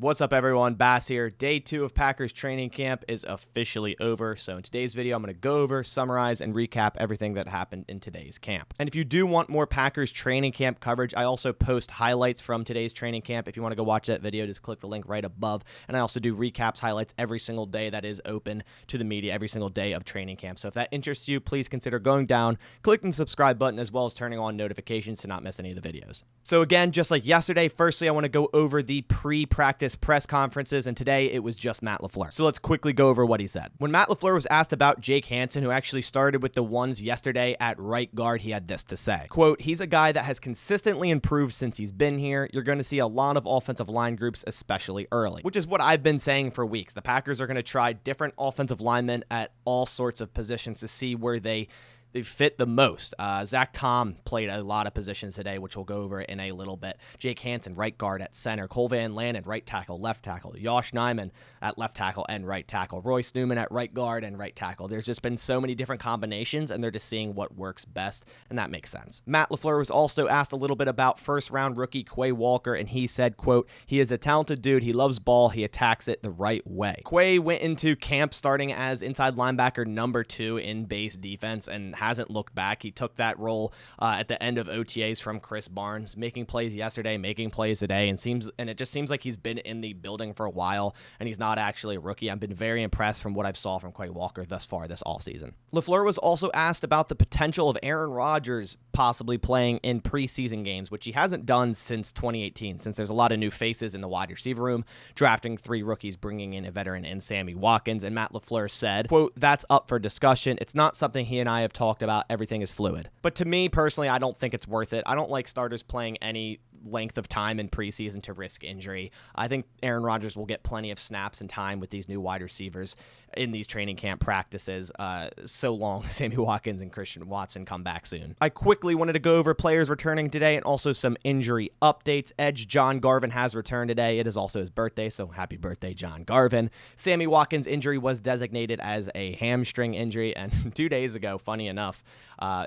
What's up, everyone? Bass here. Day 2 of Packers training camp is officially over. So in today's video, I'm going to go over, summarize, and recap everything that happened in today's camp. And if you do want more Packers training camp coverage, I also post highlights from today's training camp. If you want to go watch that video, just click the link right above. And I also do recaps, highlights every single day that is open to the media, every single day of training camp. So if that interests you, please consider going down, clicking the subscribe button, as well as turning on notifications to not miss any of the videos. So again, just like yesterday, firstly, I want to go over the pre-practice press conferences, and today it was just Matt LaFleur. So let's quickly go over what he said. When Matt LaFleur was asked about Jake Hansen, who actually started with the ones yesterday at right guard, he had this to say. Quote, "He's a guy that has consistently improved since he's been here. You're going to see a lot of offensive line groups, especially early," which is what I've been saying for weeks. The Packers are going to try different offensive linemen at all sorts of positions to see where they fit the most. Zach Tom played a lot of positions today, which we'll go over in a little bit. Jake Hansen, right guard at center. Cole Van Lanen, right tackle, left tackle. Josh Nijman at left tackle and right tackle. Royce Newman at right guard and right tackle. There's just been so many different combinations, and they're just seeing what works best, and that makes sense. Matt LaFleur was also asked a little bit about first-round rookie Quay Walker, and he said, quote, "He is a talented dude. He loves ball. He attacks it the right way." Quay went into camp starting as inside linebacker number 2 in base defense and hasn't looked back. He took that role at the end of OTAs from Chris Barnes, making plays yesterday, making plays today, and it just seems like he's been in the building for a while, and he's not actually a rookie. I've been very impressed from what I've saw from Quay Walker thus far this offseason. LaFleur was also asked about the potential of Aaron Rodgers possibly playing in preseason games, which he hasn't done since 2018, since there's a lot of new faces in the wide receiver room, drafting 3 rookies, bringing in a veteran in Sammy Watkins, and Matt LaFleur said, quote, "That's up for discussion. It's not something he and I have talked about. Everything is fluid." But to me, personally, I don't think it's worth it. I don't like starters playing any length of time in preseason to risk injury. I think Aaron Rodgers will get plenty of snaps and time with these new wide receivers in these training camp practices, so long Sammy Watkins and Christian Watson come back soon. I quickly wanted to go over players returning today and also some injury updates. Edge John Garvin has returned today. It is also his birthday, so happy birthday, John Garvin. Sammy Watkins' injury was designated as a hamstring injury, and 2 days ago, funny enough,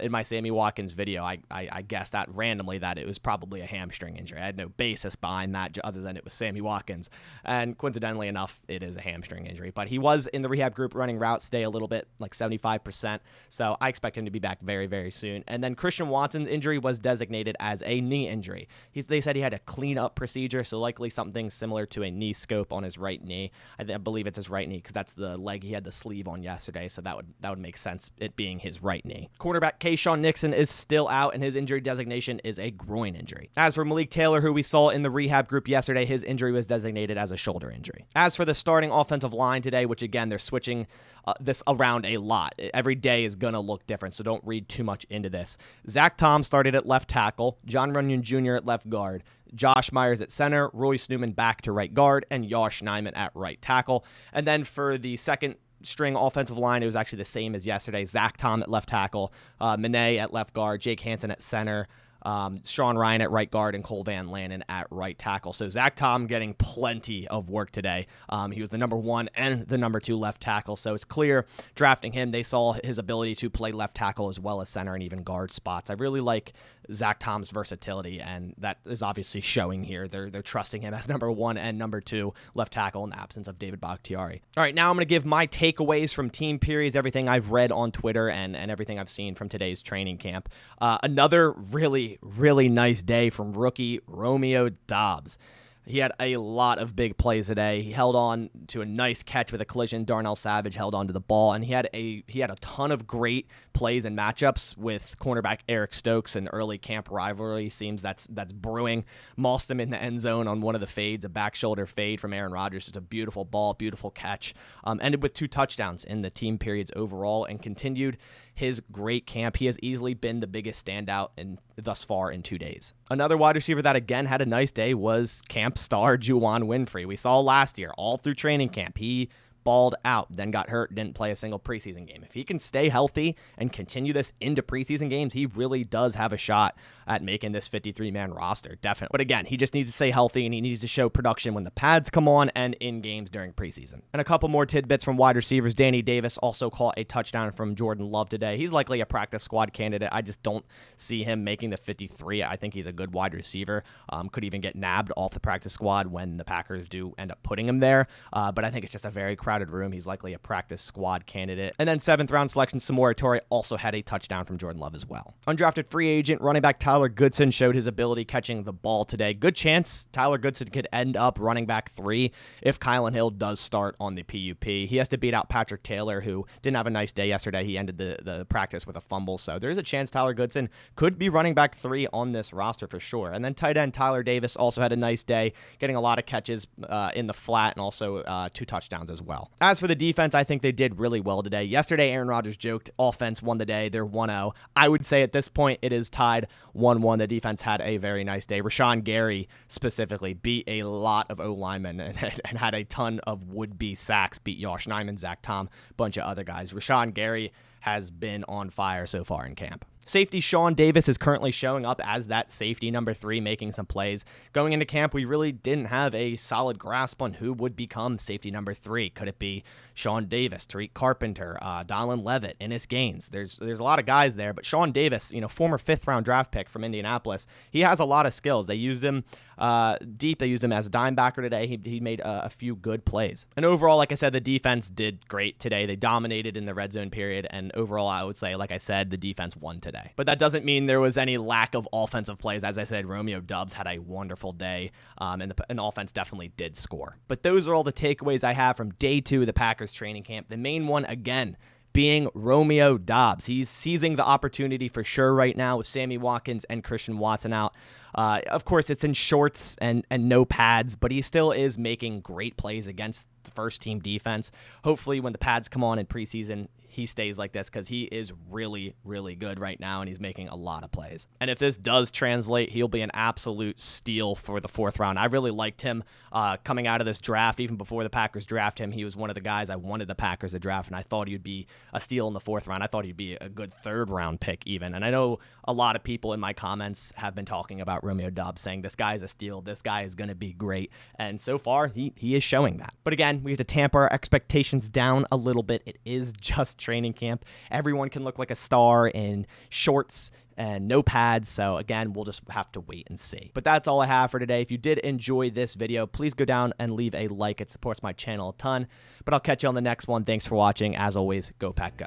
in my Sammy Watkins video, I guessed out randomly that it was probably a hamstring injury. I had no basis behind that other than it was Sammy Watkins, and coincidentally enough, it is a hamstring injury. But he was in the rehab group running routes today a little bit, like 75%, so I expect him to be back very, very soon. And then Christian Watson's injury was designated as a knee injury. They said he had a clean-up procedure, so likely something similar to a knee scope on his right knee. I believe it's his right knee because that's the leg he had the sleeve on yesterday, so that would make sense, it being his right knee. Quarterback Kayshawn Nixon is still out, and his injury designation is a groin injury. As for Malik Taylor, who we saw in the rehab group yesterday, his injury was designated as a shoulder injury. As for the starting offensive line today, which again, they're switching this around a lot. Every day is going to look different, so don't read too much into this. Zach Tom started at left tackle, John Runyon Jr. at left guard, Josh Myers at center, Royce Newman back to right guard, and Josh Nijman at right tackle. And then for the second string offensive line, it was actually the same as yesterday. Zach Tom at left tackle, Mane at left guard, Jake Hansen at center, Sean Ryan at right guard, and Cole Van Lanen at right tackle. So Zach Tom getting plenty of work today. He was the number 1 and the number 2 left tackle, so it's clear drafting him, they saw his ability to play left tackle as well as center and even guard spots. I really like Zach Tom's versatility, and that is obviously showing here. They're trusting him as number 1 and number 2 left tackle in the absence of David Bakhtiari. All right, now I'm going to give my takeaways from team periods, everything I've read on Twitter and everything I've seen from today's training camp. Another really nice day from rookie Romeo Doubs. He had a lot of big plays today. He held on to a nice catch with a collision. Darnell Savage held on to the ball, and he had a ton of great plays and matchups with cornerback Eric Stokes. An early camp rivalry seems that's brewing. Mossed him in the end zone on one of the fades, a back shoulder fade from Aaron Rodgers. Just a beautiful ball, beautiful catch. Ended with 2 touchdowns in the team periods overall, and continued his great camp. He has easily been the biggest standout thus far in 2 days. Another wide receiver that again had a nice day was camp star Juwan Winfrey. We saw last year all through training camp, he balled out, then got hurt, didn't play a single preseason game. If he can stay healthy and continue this into preseason games, he really does have a shot at making this 53-man roster, definitely. But again, he just needs to stay healthy, and he needs to show production when the pads come on and in games during preseason. And a couple more tidbits from wide receivers. Danny Davis also caught a touchdown from Jordan Love today. He's likely a practice squad candidate. I just don't see him making the 53. I think he's a good wide receiver. Could even get nabbed off the practice squad when the Packers do end up putting him there. But I think it's just a very crowded room. He's likely a practice squad candidate. And then 7th-round selection Samori Toure also had a touchdown from Jordan Love as well. Undrafted free agent running back Tyler Goodson showed his ability catching the ball today. Good chance Tyler Goodson could end up running back 3 if Kylan Hill does start on the PUP. He has to beat out Patrick Taylor, who didn't have a nice day yesterday. He ended the practice with a fumble. So there's a chance Tyler Goodson could be running back 3 on this roster for sure. And then tight end Tyler Davis also had a nice day, getting a lot of catches in the flat and also 2 touchdowns as well. As for the defense, I think they did really well today. Yesterday, Aaron Rodgers joked offense won the day. They're 1-0. I would say at this point it is tied 1-1. The defense had a very nice day. Rashawn Gary specifically beat a lot of O-linemen and had a ton of would-be sacks, beat Josh Nijman, Zach Tom, bunch of other guys. Rashawn Gary has been on fire so far in camp. Safety Sean Davis is currently showing up as that safety number 3, making some plays. Going into camp, we really didn't have a solid grasp on who would become safety number 3. Could it be Sean Davis, Tariq Carpenter, Donald Levitt, Ennis Gaines? There's a lot of guys there, but Sean Davis, former 5th-round draft pick from Indianapolis, he has a lot of skills. They used him deep. They used him as a dime backer today. He made a few good plays. And overall, like I said, the defense did great today. They dominated in the red zone period, and overall, I would say, like I said, the defense won today. But that doesn't mean there was any lack of offensive plays. As I said, Romeo Doubs had a wonderful day, and the offense definitely did score. But those are all the takeaways I have from day 2 of the Packers training camp. The main one, again, being Romeo Doubs. He's seizing the opportunity for sure right now with Sammy Watkins and Christian Watson out. Of course, it's in shorts and no pads, but he still is making great plays against the first-team defense. Hopefully, when the pads come on in preseason, he stays like this because he is really, really good right now, and he's making a lot of plays. And if this does translate, he'll be an absolute steal for the 4th round. I really liked him coming out of this draft. Even before the Packers draft him, he was one of the guys I wanted the Packers to draft, and I thought he'd be a steal in the 4th round. I thought he'd be a good 3rd-round pick even. And I know a lot of people in my comments have been talking about Romeo Doubs, saying this guy is a steal, this guy is going to be great. And so far, he is showing that. But again, we have to tamper our expectations down a little bit. It is just training camp. Everyone can look like a star in shorts and no pads. So again, we'll just have to wait and see. But that's all I have for today. If you did enjoy this video, please go down and leave a like. It supports my channel a ton. But I'll catch you on the next one. Thanks for watching. As always, go Pack Go.